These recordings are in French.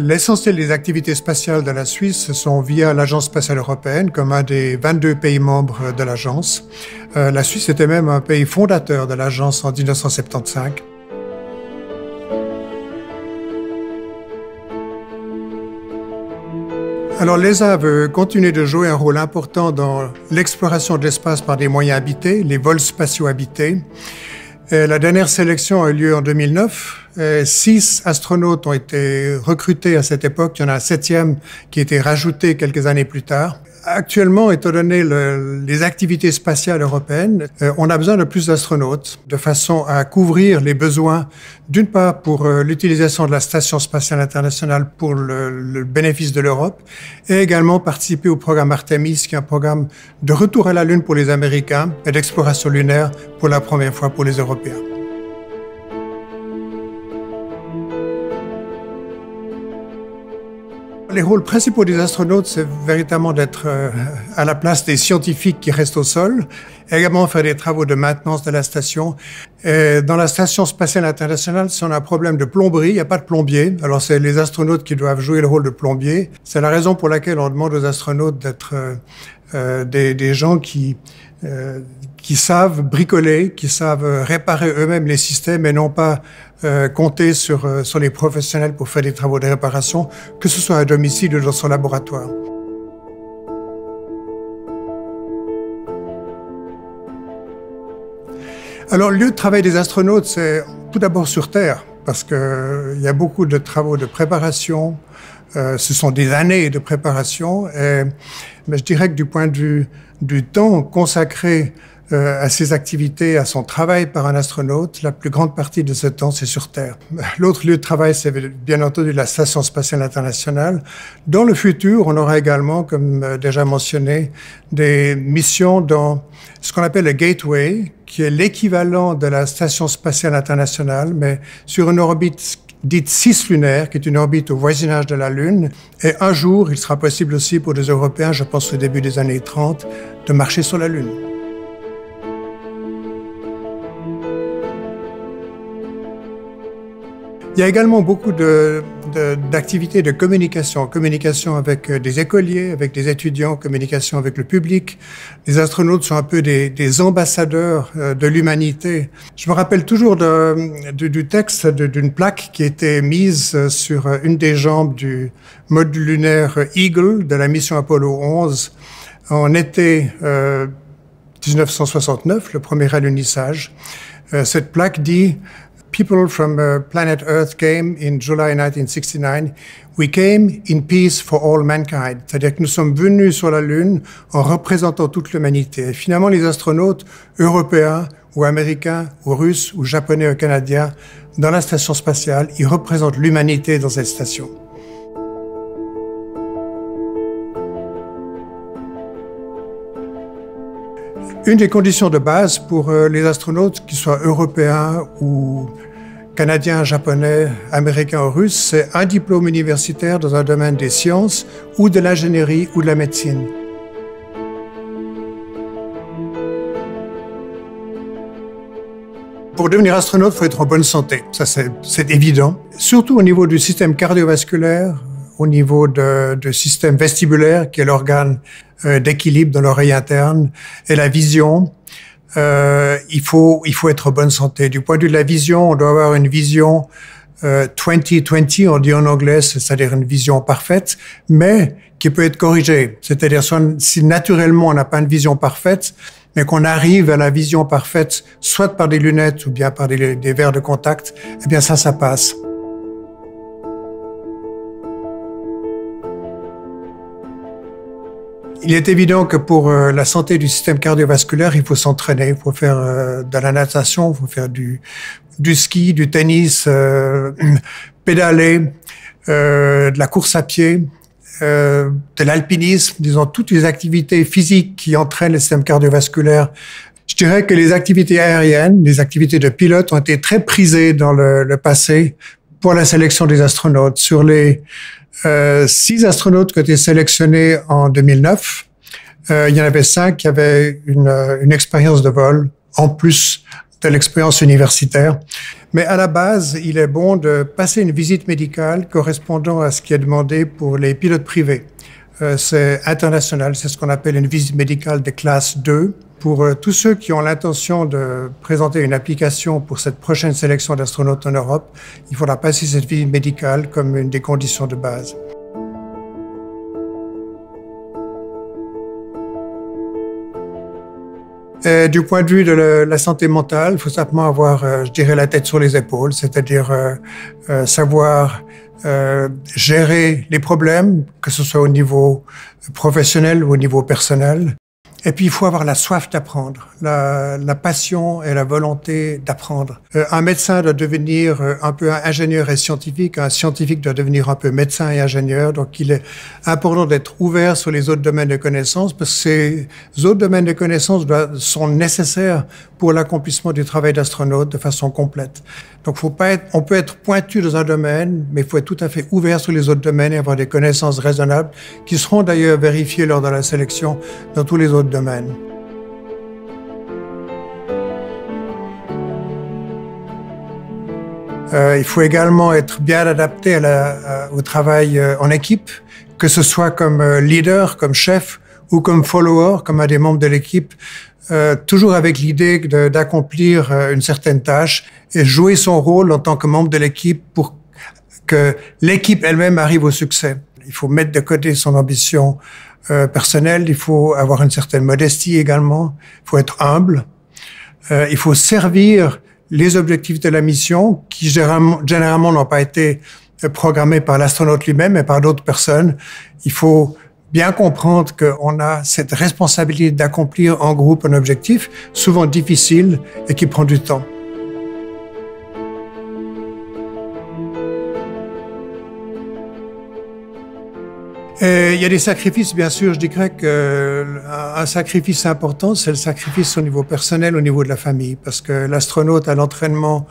L'essentiel des activités spatiales de la Suisse se sont via l'Agence spatiale européenne, comme un des 22 pays membres de l'agence. La Suisse était même un pays fondateur de l'agence en 1975. Alors l'ESA veut continuer de jouer un rôle important dans l'exploration de l'espace par des moyens habités, les vols spatiaux habités. La dernière sélection a eu lieu en 2009. 6 astronautes ont été recrutés à cette époque. Il y en a un 7e qui a été rajouté quelques années plus tard. Actuellement, étant donné les activités spatiales européennes, on a besoin de plus d'astronautes de façon à couvrir les besoins, d'une part pour l'utilisation de la Station spatiale internationale pour le bénéfice de l'Europe, et également participer au programme Artemis, qui est un programme de retour à la Lune pour les Américains et d'exploration lunaire pour la première fois pour les Européens. Les rôles principaux des astronautes, c'est véritablement d'être à la place des scientifiques qui restent au sol, et également faire des travaux de maintenance de la station. Et dans la Station spatiale internationale, si on a un problème de plomberie, il n'y a pas de plombier. Alors c'est les astronautes qui doivent jouer le rôle de plombier. C'est la raison pour laquelle on demande aux astronautes d'être des gens qui savent bricoler, qui savent réparer eux-mêmes les systèmes et non pas compter sur les professionnels pour faire des travaux de réparation, que ce soit à domicile ou dans son laboratoire. Alors, le lieu de travail des astronautes, c'est tout d'abord sur Terre, parce qu'il y a beaucoup de travaux de préparation. Ce sont des années de préparation. Mais je dirais que du point de vue du temps consacré à ses activités, à son travail par un astronaute, la plus grande partie de ce temps, c'est sur Terre. L'autre lieu de travail, c'est bien entendu la Station spatiale internationale. Dans le futur, on aura également, comme déjà mentionné, des missions dans ce qu'on appelle le Gateway, qui est l'équivalent de la Station spatiale internationale, mais sur une orbite dite cislunaire, qui est une orbite au voisinage de la Lune. Et un jour, il sera possible aussi pour les Européens, je pense au début des années 30, de marcher sur la Lune. Il y a également beaucoup d'activités de communication. Communication avec des écoliers, avec des étudiants, communication avec le public. Les astronautes sont un peu des ambassadeurs de l'humanité. Je me rappelle toujours du texte d'une plaque qui était mise sur une des jambes du module lunaire Eagle de la mission Apollo 11 en été 1969, le premier alunissage. Cette plaque dit: "People from planet Earth came in July 1969. We came in peace for all mankind." C'est-à-dire que nous sommes venus sur la Lune en représentant toute l'humanité. Et finalement, les astronautes européens ou américains ou russes ou japonais ou canadiens dans la station spatiale, ils représentent l'humanité dans cette station. Une des conditions de base pour les astronautes, qu'ils soient européens ou canadiens, japonais, américains ou russes, c'est un diplôme universitaire dans un domaine des sciences ou de l'ingénierie ou de la médecine. Pour devenir astronaute, il faut être en bonne santé. Ça, c'est évident. Surtout au niveau du système cardiovasculaire, au niveau du système vestibulaire, qui est l'organe d'équilibre dans l'oreille interne, et la vision. Il faut être en bonne santé. Du point de vue de la vision, on doit avoir une vision 20/20, on dit en anglais, c'est-à-dire une vision parfaite, mais qui peut être corrigée. C'est-à-dire si naturellement on n'a pas une vision parfaite, mais qu'on arrive à la vision parfaite, soit par des lunettes ou bien par des verres de contact, eh bien ça passe. Il est évident que pour la santé du système cardiovasculaire, il faut s'entraîner, il faut faire de la natation, il faut faire du ski, du tennis, pédaler, de la course à pied, de l'alpinisme, disons toutes les activités physiques qui entraînent le système cardiovasculaire. Je dirais que les activités aériennes, les activités de pilote ont été très prisées dans le passé pour la sélection des astronautes. Sur les 6 astronautes qui ont été sélectionnés en 2009, il y en avait 5 qui avaient une expérience de vol en plus de l'expérience universitaire. Mais à la base, il est bon de passer une visite médicale correspondant à ce qui est demandé pour les pilotes privés. C'est international, c'est ce qu'on appelle une visite médicale de classe 2. Pour tous ceux qui ont l'intention de présenter une application pour cette prochaine sélection d'astronautes en Europe, il faudra passer cette visite médicale comme une des conditions de base. Et du point de vue de la santé mentale, il faut simplement avoir, je dirais, la tête sur les épaules, c'est-à-dire savoir gérer les problèmes, que ce soit au niveau professionnel ou au niveau personnel. Et puis, il faut avoir la soif d'apprendre, la passion et la volonté d'apprendre. Un médecin doit devenir un peu ingénieur et scientifique. Un scientifique doit devenir un peu médecin et ingénieur. Donc, il est important d'être ouvert sur les autres domaines de connaissances parce que ces autres domaines de connaissances sont nécessaires pour l'accomplissement du travail d'astronaute de façon complète. Donc, on peut être pointu dans un domaine, mais il faut être tout à fait ouvert sur les autres domaines et avoir des connaissances raisonnables qui seront d'ailleurs vérifiées lors de la sélection dans tous les autres domaines. Il faut également être bien adapté au travail en équipe, que ce soit comme leader, comme chef ou comme follower, comme un des membres de l'équipe, toujours avec l'idée d'accomplir une certaine tâche et jouer son rôle en tant que membre de l'équipe pour que l'équipe elle-même arrive au succès. Il faut mettre de côté son ambition personnelle, il faut avoir une certaine modestie également, il faut être humble, il faut servir les objectifs de la mission qui généralement n'ont pas été programmés par l'astronaute lui-même mais par d'autres personnes. Il faut bien comprendre qu'on a cette responsabilité d'accomplir en groupe un objectif, souvent difficile et qui prend du temps. Et il y a des sacrifices, bien sûr. Je dirais qu'un sacrifice important, c'est le sacrifice au niveau personnel, au niveau de la famille. Parce que l'astronaute à l'entraînement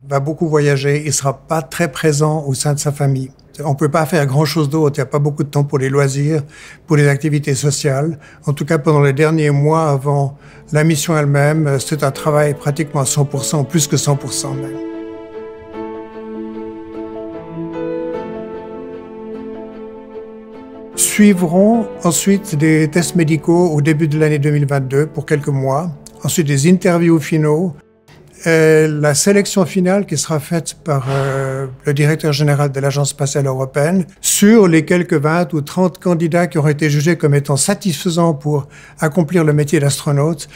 va beaucoup voyager, il ne sera pas très présent au sein de sa famille. On peut pas faire grand-chose d'autre, il n'y a pas beaucoup de temps pour les loisirs, pour les activités sociales. En tout cas, pendant les derniers mois avant la mission elle-même, c'est un travail pratiquement à 100%, plus que 100% même. Suivront ensuite des tests médicaux au début de l'année 2022 pour quelques mois, ensuite des interviews finaux, et la sélection finale qui sera faite par le directeur général de l'Agence spatiale européenne sur les quelques 20 ou 30 candidats qui auront été jugés comme étant satisfaisants pour accomplir le métier d'astronaute.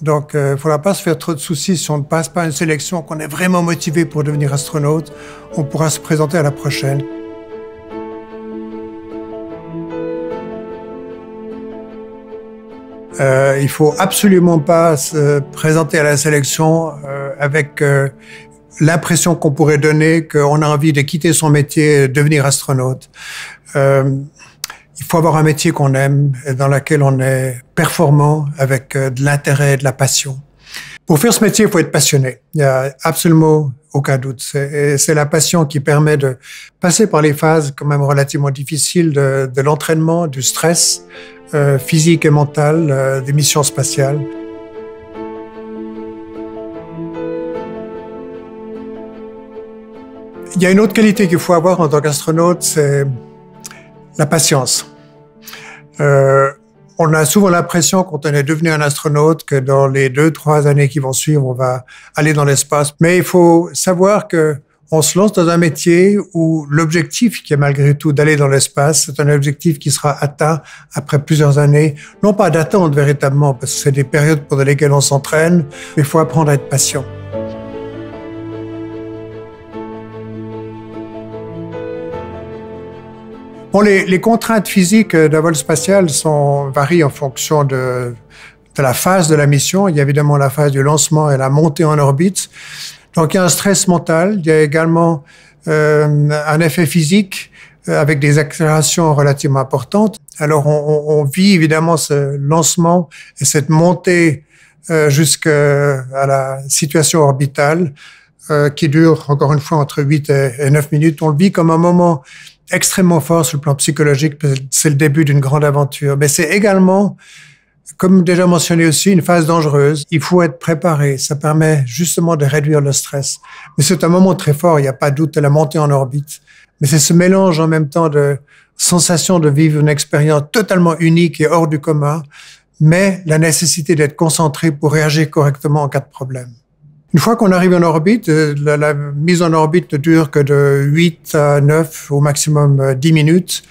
Donc, il ne faudra pas se faire trop de soucis si on ne passe pas une sélection, qu'on est vraiment motivé pour devenir astronaute. On pourra se présenter à la prochaine. Il faut absolument pas se présenter à la sélection avec l'impression qu'on pourrait donner qu'on a envie de quitter son métier et devenir astronaute. Il faut avoir un métier qu'on aime et dans lequel on est performant avec de l'intérêt et de la passion. Pour faire ce métier, il faut être passionné. Il n'y a absolument aucun doute. C'est la passion qui permet de passer par les phases quand même relativement difficiles de l'entraînement, du stress, physique et mentale, des missions spatiales. Il y a une autre qualité qu'il faut avoir en tant qu'astronaute, c'est la patience. On a souvent l'impression, quand on est devenu un astronaute, que dans les 2-3 années qui vont suivre, on va aller dans l'espace. Mais il faut savoir que on se lance dans un métier où l'objectif, qui est malgré tout d'aller dans l'espace, c'est un objectif qui sera atteint après plusieurs années. Non pas d'attendre véritablement, parce que c'est des périodes pendant lesquelles on s'entraîne, mais il faut apprendre à être patient. Bon, les contraintes physiques d'un vol spatial varient en fonction de la phase de la mission. Il y a évidemment la phase du lancement et la montée en orbite. Donc, il y a un stress mental. Il y a également un effet physique avec des accélérations relativement importantes. Alors, on vit évidemment ce lancement et cette montée jusqu'à la situation orbitale qui dure, encore une fois, entre 8 et 9 minutes. On le vit comme un moment extrêmement fort sur le plan psychologique. C'est le début d'une grande aventure. Mais c'est également Comme déjà mentionné aussi, une phase dangereuse. Il faut être préparé. Ça permet justement de réduire le stress. Mais c'est un moment très fort. Il n'y a pas de doute de la montée en orbite. Mais c'est ce mélange en même temps de sensation de vivre une expérience totalement unique et hors du commun, mais la nécessité d'être concentré pour réagir correctement en cas de problème. Une fois qu'on arrive en orbite, la mise en orbite ne dure que de 8 à 9, au maximum 10 minutes.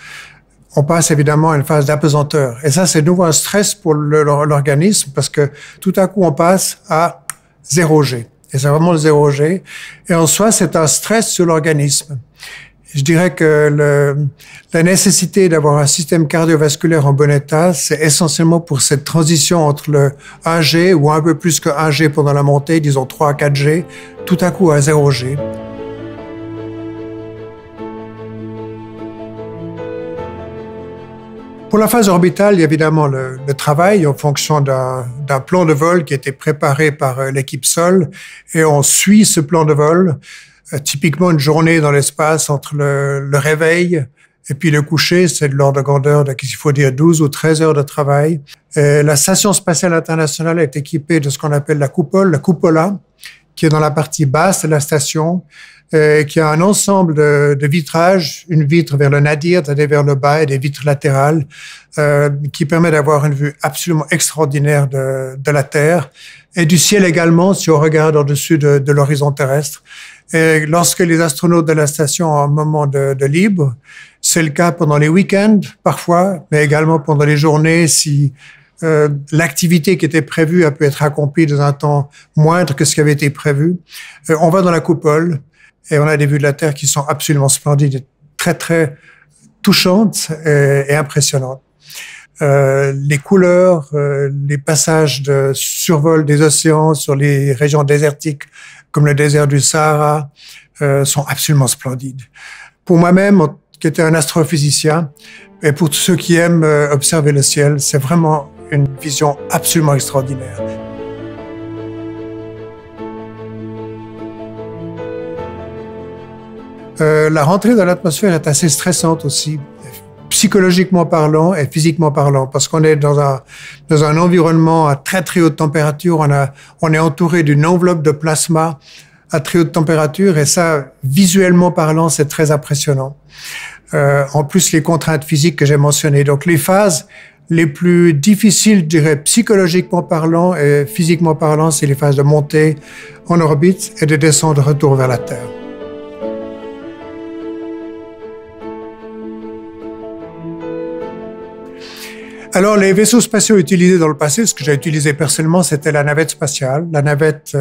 On passe évidemment à une phase d'apesanteur. Et ça, c'est de nouveau un stress pour l'organisme parce que tout à coup, on passe à 0G. Et c'est vraiment le 0G. Et en soi, c'est un stress sur l'organisme. Je dirais que la nécessité d'avoir un système cardiovasculaire en bon état, c'est essentiellement pour cette transition entre le 1G ou un peu plus que 1G pendant la montée, disons 3 à 4G, tout à coup à 0G. Pour la phase orbitale, il y a évidemment le travail en fonction d'un plan de vol qui a été préparé par l'équipe Sol et on suit ce plan de vol. Typiquement une journée dans l'espace entre le réveil et puis le coucher, c'est de l'ordre de grandeur de, qu'il faut dire, 12 ou 13 heures de travail. Et la Station spatiale internationale est équipée de ce qu'on appelle la coupole, la cupola, qui est dans la partie basse de la station, qui a un ensemble de vitrages, une vitre vers le nadir, c'est-à-dire vers le bas, et des vitres latérales, qui permet d'avoir une vue absolument extraordinaire de la Terre et du ciel également, si on regarde au-dessus de l'horizon terrestre. Et lorsque les astronautes de la station ont un moment de libre, c'est le cas pendant les week-ends parfois, mais également pendant les journées si l'activité qui était prévue a pu être accomplie dans un temps moindre que ce qui avait été prévu. On va dans la coupole et on a des vues de la Terre qui sont absolument splendides, très très touchantes et impressionnantes. Les couleurs, les passages de survol des océans sur les régions désertiques comme le désert du Sahara sont absolument splendides. Pour moi-même, qui était un astrophysicien, et pour tous ceux qui aiment observer le ciel, c'est vraiment une vision absolument extraordinaire. La rentrée dans l'atmosphère est assez stressante aussi, psychologiquement parlant et physiquement parlant, parce qu'on est dans un environnement à très très haute température, on est entouré d'une enveloppe de plasma à très haute température, et ça, visuellement parlant, c'est très impressionnant. En plus, les contraintes physiques que j'ai mentionnées. Donc, les phases les plus difficiles, je dirais, psychologiquement parlant et physiquement parlant, c'est les phases de montée en orbite et de descente de retour vers la Terre. Alors, les vaisseaux spatiaux utilisés dans le passé, ce que j'ai utilisé personnellement, c'était la navette spatiale. La navette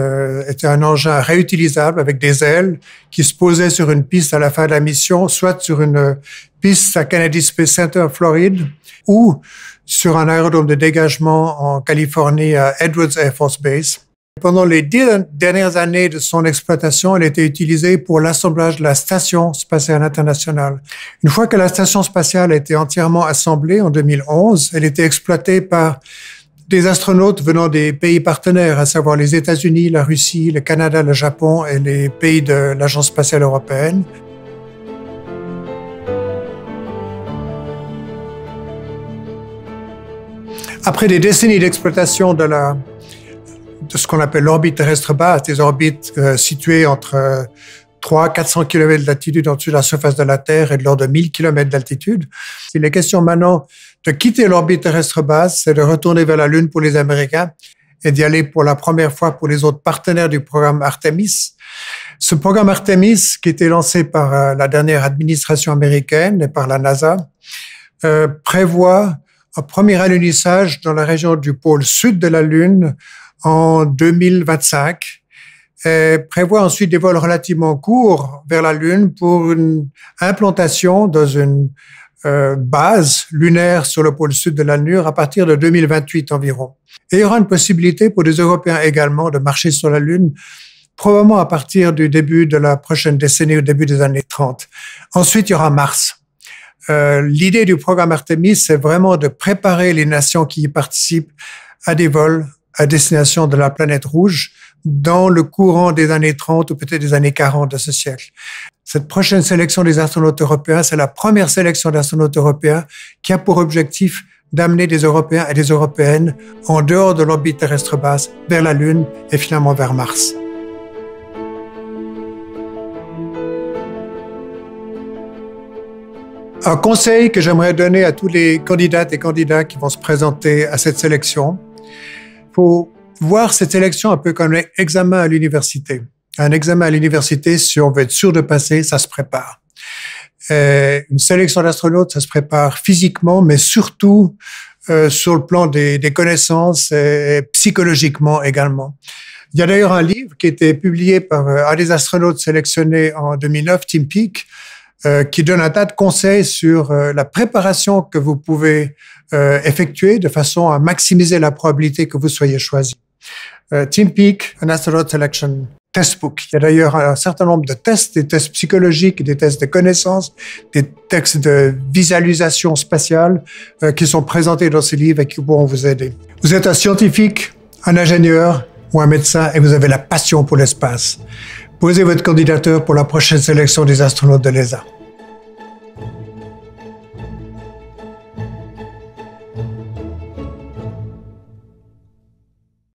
était un engin réutilisable avec des ailes qui se posaient sur une piste à la fin de la mission, soit sur une piste à Kennedy Space Center en Floride ou sur un aérodrome de dégagement en Californie à Edwards Air Force Base. Pendant les 10 dernières années de son exploitation, elle était utilisée pour l'assemblage de la Station spatiale internationale. Une fois que la Station spatiale a été entièrement assemblée en 2011, elle était exploitée par des astronautes venant des pays partenaires, à savoir les États-Unis, la Russie, le Canada, le Japon et les pays de l'Agence spatiale européenne. Après des décennies d'exploitation de ce qu'on appelle l'orbite terrestre basse, des orbites situées entre 300-400 km d'altitude au-dessus de la surface de la Terre et de l'ordre de 1000 km d'altitude. Il est question maintenant de quitter l'orbite terrestre basse et de retourner vers la Lune pour les Américains et d'y aller pour la première fois pour les autres partenaires du programme Artemis. Ce programme Artemis, qui était lancé par la dernière administration américaine et par la NASA, prévoit un premier alunissage dans la région du pôle sud de la Lune en 2025 et prévoit ensuite des vols relativement courts vers la Lune pour une implantation dans une base lunaire sur le pôle sud de la Lune à partir de 2028 environ. Et il y aura une possibilité pour des Européens également de marcher sur la Lune, probablement à partir du début de la prochaine décennie, au début des années 30. Ensuite, il y aura Mars. L'idée du programme Artemis, c'est vraiment de préparer les nations qui y participent à des vols à destination de la planète rouge dans le courant des années 30 ou peut-être des années 40 de ce siècle. Cette prochaine sélection des astronautes européens, c'est la première sélection d'astronautes européens qui a pour objectif d'amener des Européens et des Européennes en dehors de l'orbite terrestre basse, vers la Lune et finalement vers Mars. Un conseil que j'aimerais donner à tous les candidates et candidats qui vont se présenter à cette sélection, il faut voir cette sélection un peu comme un examen à l'université. Un examen à l'université, si on veut être sûr de passer, ça se prépare. Une sélection d'astronautes, ça se prépare physiquement, mais surtout sur le plan des connaissances et psychologiquement également. Il y a d'ailleurs un livre qui a été publié par un des astronautes sélectionnés en 2009, Tim Peake, qui donne un tas de conseils sur la préparation que vous pouvez effectuer de façon à maximiser la probabilité que vous soyez choisi. Tim Peake, an Astronaut Selection Textbook. Il y a d'ailleurs un certain nombre de tests, des tests psychologiques, des tests de connaissances, des tests de visualisation spatiale qui sont présentés dans ce livre et qui pourront vous aider. Vous êtes un scientifique, un ingénieur ou un médecin et vous avez la passion pour l'espace. Posez votre candidature pour la prochaine sélection des astronautes de l'ESA.